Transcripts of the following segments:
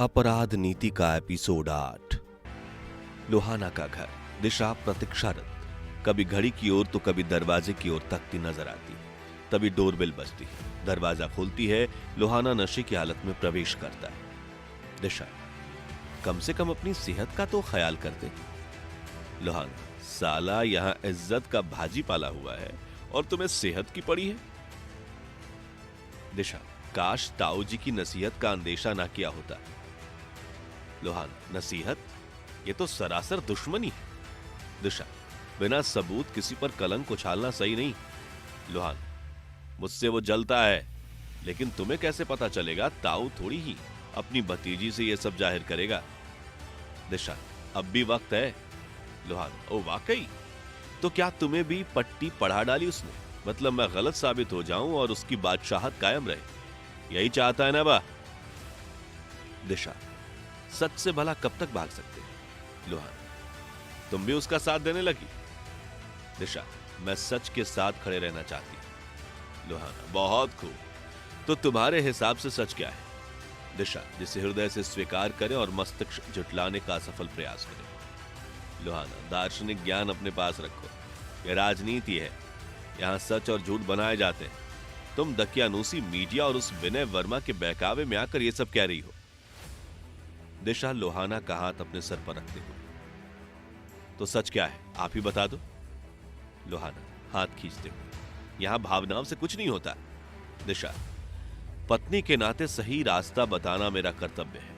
अपराध नीति का एपिसोड 8। लोहाना का घर। दिशा प्रतीक्षारत। कभी घड़ी की ओर तो कभी दरवाजे की ओर तकती नजर आती। तभी डोरबेल बजती है, दरवाजा खोलती है। लोहाना नशे की हालत में प्रवेश करता है। दिशा, कम से कम अपनी सेहत का तो ख्याल करते। लोहाना, साला यहां इज्जत का भाजी पाला हुआ है और तुम्हें सेहत की पड़ी है। दिशा, काश ताऊ जी की नसीहत का अंदेशा ना किया होता। लोहाना, नसीहत? ये तो सरासर दुश्मनी है। दिशा, बिना सबूत किसी पर कलंक उछालना सही नहीं। लोहाना, मुझसे वो जलता है, लेकिन तुम्हें कैसे पता चलेगा? ताऊ थोड़ी ही अपनी भतीजी से ये सब जाहिर करेगा। दिशा, अब भी वक्त है। लोहाना, ओ वाकई? तो क्या तुम्हें भी पट्टी पढ़ा डाली उसने? मतलब मैं गलत साबित हो जाऊं और उसकी बादशाहत कायम रहे, यही चाहता है ना बा? दिशा, सच से भला कब तक भाग सकते हैं? लोहाना, तुम भी उसका साथ देने लगी? दिशा, मैं सच के साथ खड़े रहना चाहती हूं। लोहाना, बहुत खूब। तो तुम्हारे हिसाब से सच क्या है? दिशा, जिसे हृदय से स्वीकार करे और मस्तिष्क जुटलाने का सफल प्रयास करे। लोहाना, दार्शनिक ज्ञान अपने पास रखो, यह राजनीति है, यहां सच और झूठ बनाए जाते हैं। तुम दकियानूसी मीडिया और उस विनय वर्मा के बहकावे में आकर यह सब कह रही हो। दिशा लोहाना का हाथ अपने सर पर रखते हुए, तो सच क्या है, आप ही बता दो। लोहाना हाथ खींचते हुए, यहां भावनाओं से कुछ नहीं होता। दिशा, पत्नी के नाते सही रास्ता बताना मेरा कर्तव्य है।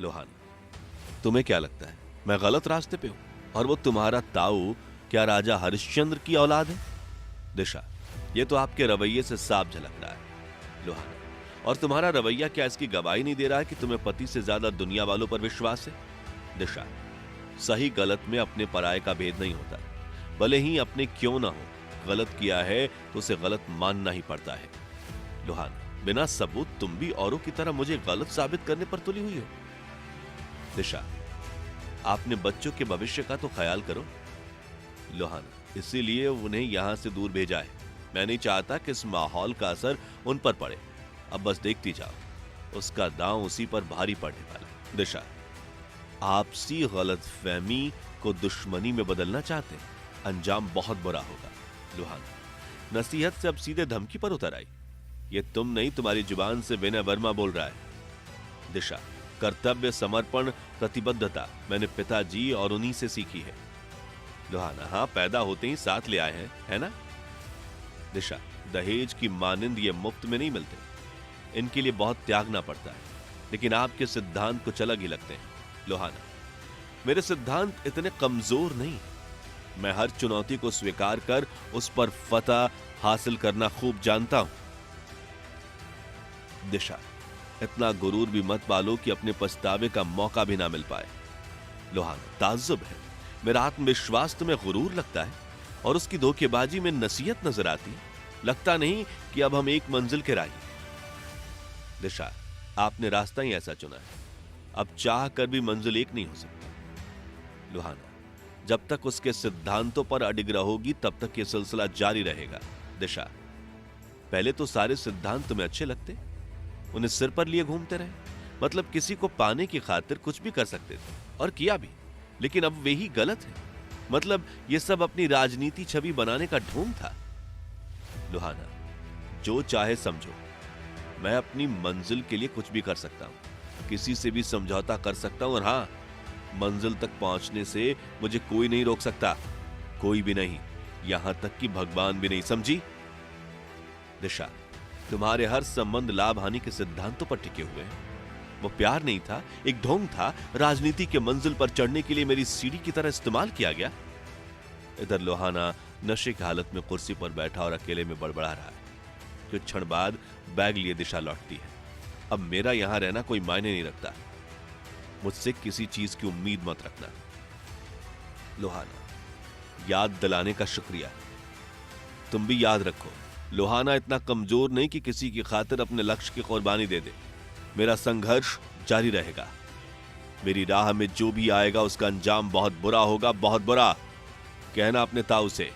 लोहाना, तुम्हें क्या लगता है मैं गलत रास्ते पे हूं? और वो तुम्हारा ताऊ क्या राजा हरिश्चंद्र की औलाद है? दिशा, ये तो आपके रवैये से साफ झलक रहा है। लोहाना, और तुम्हारा रवैया क्या इसकी गवाही नहीं दे रहा है कि तुम्हें पति से ज्यादा दुनिया वालों पर विश्वास है? दिशा, सही गलत में अपने पराये का भेद नहीं होता, भले ही अपने क्यों ना हो। गलत किया है तो उसे गलत मानना ही पड़ता है। लोहाना, बिना सबूत तुम भी औरों की तरह मुझे गलत साबित करने पर तुली हुई हो। दिशा, आपने बच्चों के भविष्य का तो ख्याल करो। लोहाना, इसीलिए उन्हें यहां से दूर भेजा है। मैं नहीं चाहता कि इस माहौल का असर उन पर पड़े। अब बस देखती जाओ, उसका दांव उसी पर भारी पड़ने वाला। दिशा, आपसी गलतफहमी को दुश्मनी में बदलना चाहते हैं, अंजाम बहुत बुरा होगा। लोहाना, नसीहत से अब सीधे धमकी पर उतर आई। ये तुम नहीं, तुम्हारी जुबान से विनय वर्मा बोल रहा है। दिशा, कर्तव्य, समर्पण, प्रतिबद्धता मैंने पिताजी और उन्हीं से सीखी है। लोहाना, हां, पैदा होते ही साथ ले आए हैं, है ना? दिशा, दहेज की मानिंद ये मुफ्त में नहीं मिलते, इनके लिए बहुत त्यागना पड़ता है, लेकिन आपके सिद्धांत कुछ अलग ही लगते हैं। लोहाना, मेरे सिद्धांत इतने कमजोर नहीं, मैं हर चुनौती को स्वीकार कर उस पर फतह हासिल करना खूब जानता हूं। दिशा, इतना गुरूर भी मत पालो कि अपने पछतावे का मौका भी ना मिल पाए। लोहाना, ताज्जुब है, मेरा आत्मविश्वास तुम्हें गुरूर लगता है और उसकी धोखेबाजी में नसीहत नजर आती। लगता नहीं कि अब हम एक मंजिल के राही। दिशा, आपने रास्ता ही ऐसा चुना है, अब चाह कर भी मंजिल एक नहीं हो सकती। लोहाना, जब तक उसके सिद्धांतों पर अडिग रहोगी तब तक यह सिलसिला जारी रहेगा। दिशा, पहले तो सारे सिद्धांत तुम्हें अच्छे लगते, उन्हें सिर पर लिए घूमते रहे, मतलब किसी को पाने की खातिर कुछ भी कर सकते थे और किया भी, लेकिन अब वही गलत है। मतलब यह सब अपनी राजनीति छवि बनाने का ढोंग था। लोहाना, जो चाहे समझो, मैं अपनी मंजिल के लिए कुछ भी कर सकता हूं, किसी से भी समझौता कर सकता हूं, और हां, मंजिल तक पहुंचने से मुझे कोई नहीं रोक सकता, कोई भी नहीं, यहां तक कि भगवान भी नहीं, समझी? दिशा, तुम्हारे हर संबंध लाभ हानि के सिद्धांतों पर टिके हुए हैं। वो प्यार नहीं था, एक ढोंग था, राजनीति के मंजिल पर चढ़ने के लिए मेरी सीढ़ी की तरह इस्तेमाल किया गया। इधर लोहाना नशे की हालत में कुर्सी पर बैठा और अकेले में बड़बड़ा रहा है। कुछ क्षण बाद बैग लिए दिशा लौटती है। अब मेरा यहां रहना कोई मायने नहीं रखता, मुझसे किसी चीज की उम्मीद मत रखना। लोहाना, याद दिलाने का शुक्रिया। तुम भी याद रखो, लोहाना इतना कमजोर नहीं कि किसी की खातिर अपने लक्ष्य की कुर्बानी दे दे। मेरा संघर्ष जारी रहेगा, मेरी राह में जो भी आएगा उसका अंजाम बहुत बुरा होगा, बहुत बुरा। कहना अपने ताऊ से।